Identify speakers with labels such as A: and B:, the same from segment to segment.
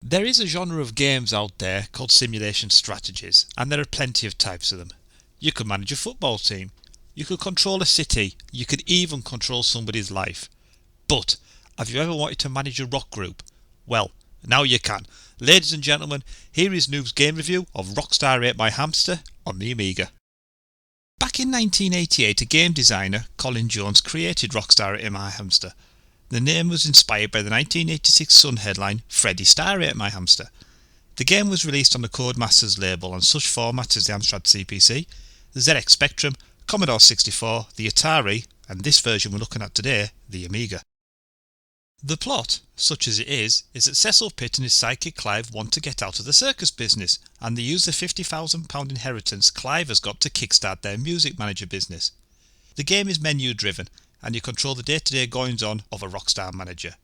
A: There is a genre of games out there called simulation strategies, and there are plenty of types of them. You could manage a football team, you could control a city, you could even control somebody's life. But have you ever wanted to manage a rock group? Well, now you can. Ladies and gentlemen, here is Noobs' game review of Rockstar Ate My Hamster on the Amiga. Back in 1988, a game designer, Colin Jones, created Rockstar Ate My Hamster. The name was inspired by the 1986 Sun headline, Freddy Star Ate My Hamster. The game was released on the Codemasters label on such formats as the Amstrad CPC, the ZX Spectrum, Commodore 64, the Atari, and this version we're looking at today, the Amiga. The plot, such as it is that Cecil Pitt and his sidekick Clive want to get out of the circus business, and they use the £50,000 inheritance Clive has got to kickstart their music manager business. The game is menu driven, and you control the day-to-day goings-on of a Rockstar manager.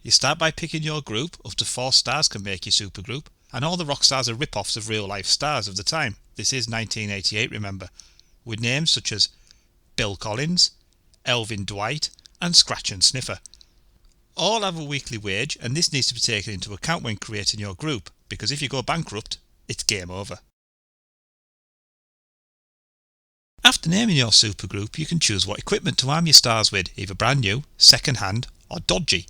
A: You start by picking your group, up to 4 stars can make your supergroup, and all the Rockstars are rip-offs of real-life stars of the time. This is 1988, remember, with names such as Bill Collins, Elvin Dwight, and Scratch and Sniffer. All have a weekly wage, and this needs to be taken into account when creating your group, because if you go bankrupt, it's game over. After naming your supergroup, you can choose what equipment to arm your stars with, either brand new, second hand, or dodgy.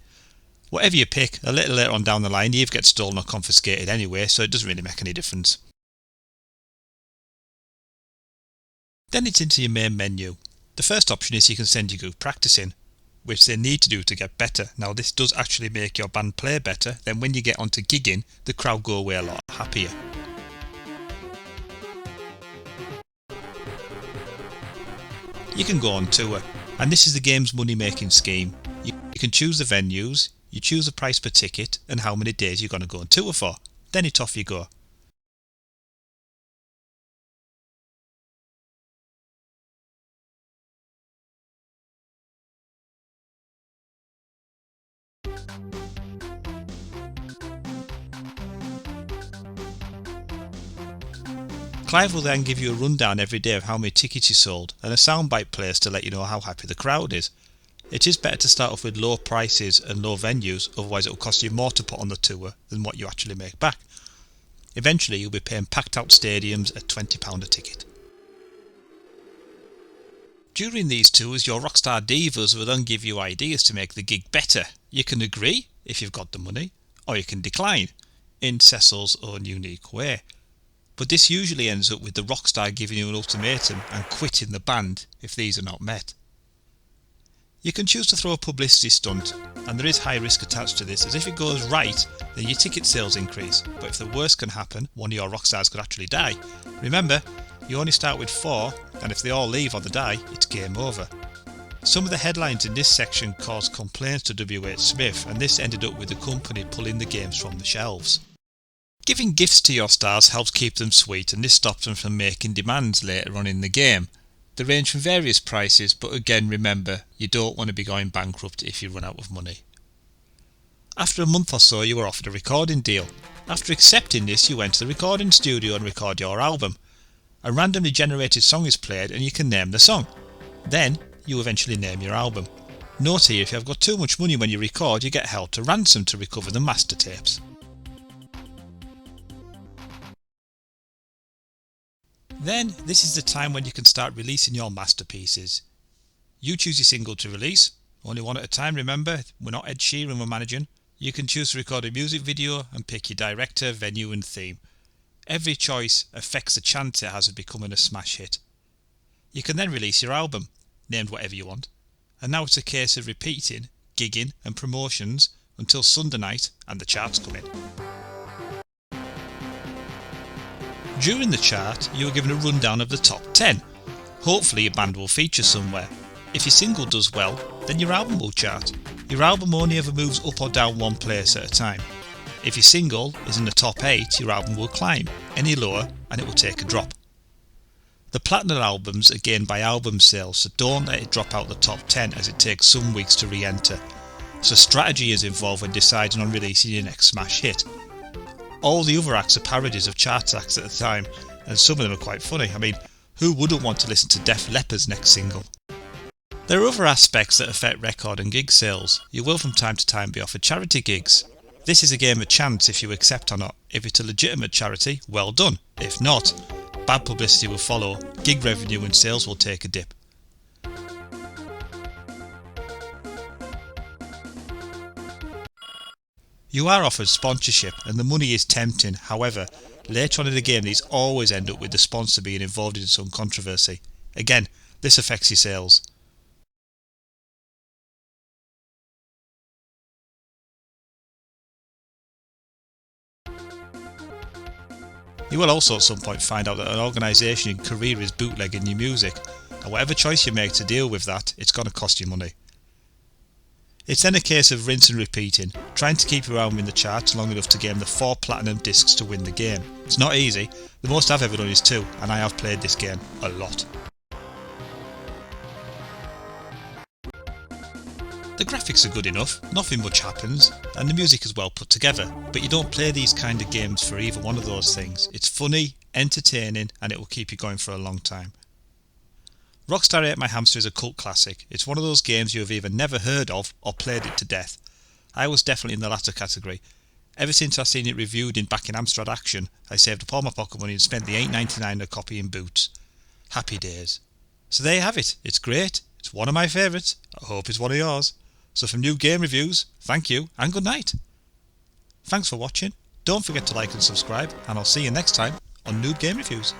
A: Whatever you pick, a little later on down the line, you either get stolen or confiscated anyway, so it doesn't really make any difference. Then it's into your main menu. The first option is you can send your group practicing, which they need to do to get better. Now this does actually make your band play better, then when you get onto gigging, the crowd go away a lot happier. You can go on tour, and this is the game's money making scheme. You can choose the venues, you choose the price per ticket and how many days you're going to go on tour for, then off you go. Clive will then give you a rundown every day of how many tickets you sold, and a soundbite plays to let you know how happy the crowd is. It is better to start off with low prices and low venues, otherwise it will cost you more to put on the tour than what you actually make back. Eventually you'll be paying packed out stadiums at £20 a ticket. During these tours, your Rockstar Divas will then give you ideas to make the gig better. You can agree, if you've got the money, or you can decline, in Cecil's own unique way. But this usually ends up with the Rockstar giving you an ultimatum and quitting the band if these are not met. You can choose to throw a publicity stunt, and there is high risk attached to this, as if it goes right, then your ticket sales increase, but if the worst can happen, one of your Rockstars could actually die. Remember, you only start with 4, and if they all leave or they die, it's game over. Some of the headlines in this section caused complaints to W.H. Smith, and this ended up with the company pulling the games from the shelves. Giving gifts to your stars helps keep them sweet, and this stops them from making demands later on in the game. They range from various prices, but again remember, you don't want to be going bankrupt if you run out of money. After a month or so you were offered a recording deal. After accepting this, you went to the recording studio and record your album. A randomly generated song is played and you can name the song. Then you eventually name your album. Note here, if you have got too much money when you record, you get held to ransom to recover the master tapes. Then, this is the time when you can start releasing your masterpieces. You choose your single to release, only one at a time remember, we're not Ed Sheeran we're managing. You can choose to record a music video and pick your director, venue and theme. Every choice affects the chance it has of becoming a smash hit. You can then release your album, named whatever you want, and now it's a case of repeating, gigging and promotions until Sunday night and the charts come in. During the chart, you are given a rundown of the top 10. Hopefully your band will feature somewhere. If your single does well, then your album will chart. Your album only ever moves up or down one place at a time. If your single is in the top 8, your album will climb. Any lower and it will take a drop. The platinum albums are gained by album sales, so don't let it drop out the top 10 as it takes some weeks to re-enter. So strategy is involved when deciding on releasing your next smash hit. All the other acts are parodies of chart acts at the time, and some of them are quite funny. I mean, who wouldn't want to listen to Def Leppard's next single? There are other aspects that affect record and gig sales. You will from time to time be offered charity gigs. This is a game of chance if you accept or not. If it's a legitimate charity, well done. If not, bad publicity will follow, gig revenue and sales will take a dip. You are offered sponsorship and the money is tempting, however, later on in the game these always end up with the sponsor being involved in some controversy. Again, this affects your sales. You will also at some point find out that an organisation in Korea is bootlegging your music, and whatever choice you make to deal with that, it's going to cost you money. It's then a case of rinse and repeating, trying to keep around in the charts long enough to gain the 4 platinum discs to win the game. It's not easy, the most I've ever done is 2, and I have played this game a lot. The graphics are good enough, nothing much happens, and the music is well put together, but you don't play these kind of games for either one of those things. It's funny, entertaining, and it will keep you going for a long time. Rockstar Ate My Hamster is a cult classic. It's one of those games you have either never heard of or played it to death. I was definitely in the latter category. Ever since I've seen it reviewed back in Amstrad Action, I saved up all my pocket money and spent the $8.99 a copy in Boots. Happy days. So there you have it. It's great. It's one of my favourites. I hope it's one of yours. So for new game reviews, thank you and good night. Thanks for watching. Don't forget to like and subscribe, and I'll see you next time on Noob Game Reviews.